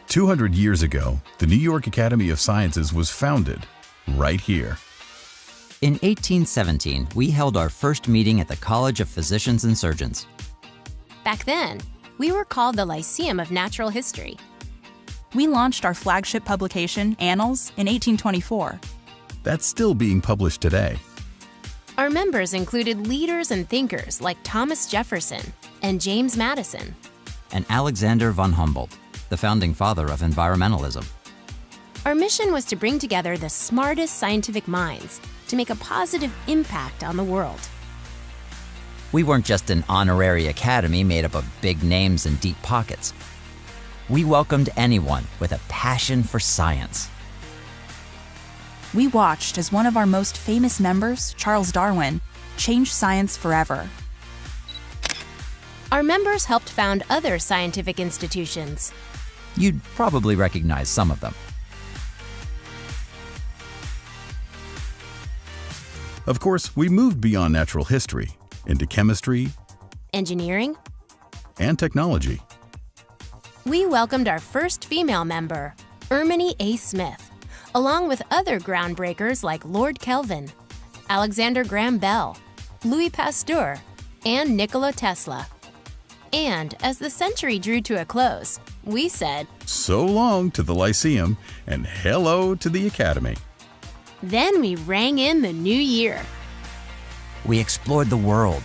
"200 years ago, the New York Academy of Sciences was founded right here. In 1817, we held our first meeting at the College of Physicians and Surgeons. Back then, we were called the Lyceum of Natural History. We launched our flagship publication, Annals, in 1824. That's still being published today. Our members included leaders and thinkers like Thomas Jefferson and James Madison. And Alexander von Humboldt, the founding father of environmentalism. Our mission was to bring together the smartest scientific minds to make a positive impact on the world. We weren't just an honorary academy made up of big names and deep pockets. We welcomed anyone with a passion for science. We watched as one of our most famous members, Charles Darwin, changed science forever. Our members helped found other scientific institutions. You'd probably recognize some of them. Of course, we moved beyond natural history into chemistry Engineering. and technology. We welcomed our first female member, Erminie A. Smith, along with other groundbreakers like Lord Kelvin, Alexander Graham Bell, Louis Pasteur, and Nikola Tesla. And as the century drew to a close, we said, So long to the Lyceum and hello to the Academy. then we rang in the new year. We explored the world.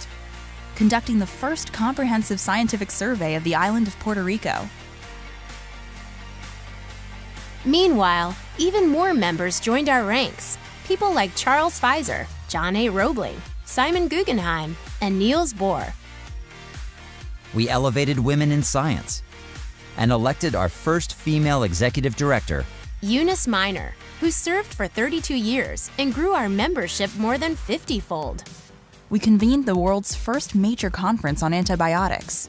Conducting the first comprehensive scientific survey of the island of Puerto Rico. Meanwhile, even more members joined our ranks. People like Charles Pfizer, John A. Roebling, Simon Guggenheim, and Niels Bohr. We elevated women in science and elected our first female executive director. Eunice Minor, who served for 32 years and grew our membership more than 50-fold. We convened the world's first major conference on antibiotics.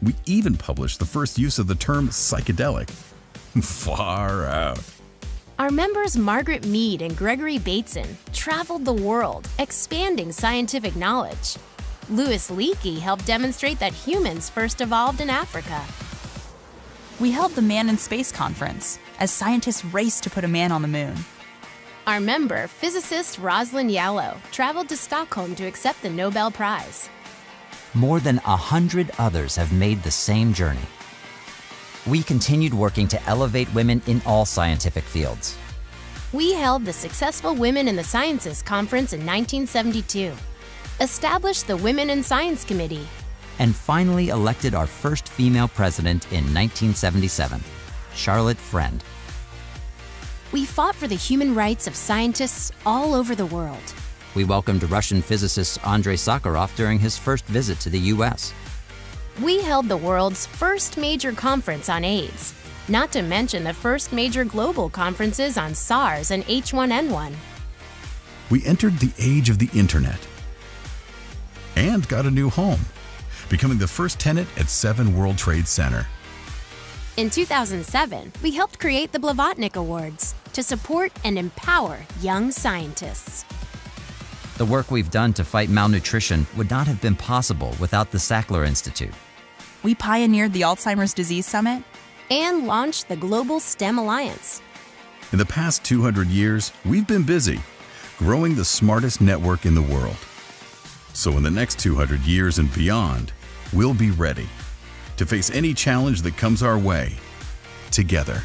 We even published the first use of the term psychedelic. Far out. Our members Margaret Mead and Gregory Bateson traveled the world, expanding scientific knowledge. Louis Leakey helped demonstrate that humans first evolved in Africa. We held the Man in Space Conference as scientists raced to put a man on the moon. Our member, physicist Rosalind Yalow, traveled to Stockholm to accept the Nobel Prize. More than 100 others have made the same journey. We continued working to elevate women in all scientific fields. We held the successful Women in the Sciences Conference in 1972, established the Women in Science Committee, And finally elected our first female president in 1977, Charlotte Friend. we fought for the human rights of scientists all over the world. We welcomed Russian physicist Andrei Sakharov during his first visit to the U.S. We held the world's first major conference on AIDS, not to mention the first major global conferences on SARS and H1N1. We entered the age of the internet and got a new home, becoming the first tenant at 7 World Trade Center. In 2007, we helped create the Blavatnik Awards to support and empower young scientists. The work we've done to fight malnutrition would not have been possible without the Sackler Institute. We pioneered the Alzheimer's Disease Summit. And launched the Global STEM Alliance. In the past 200 years, we've been busy growing the smartest network in the world. So in the next 200 years and beyond, we'll be ready to face any challenge that comes our way together.